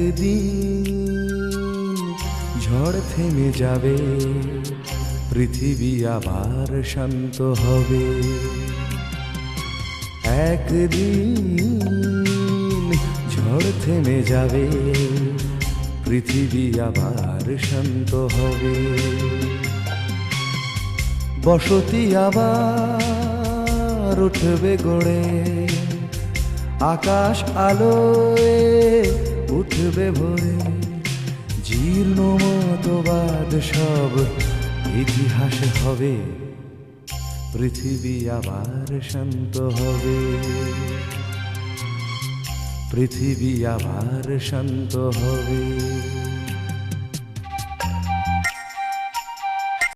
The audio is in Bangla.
একদিন ঝড় থেমে যাবে, পৃথিবী আবার শান্ত হবে। একদিন ঝড় থেমে যাবে, পৃথিবী আবার শান্ত হবে। বসতি আবার উঠবে গড়ে, আকাশ আলোয় উঠবে ভরে। জীর্ণ মতবাদ সব ইতিহাস হবে, পৃথিবী আবার শান্ত হবে। পৃথিবী আবার শান্ত হবে।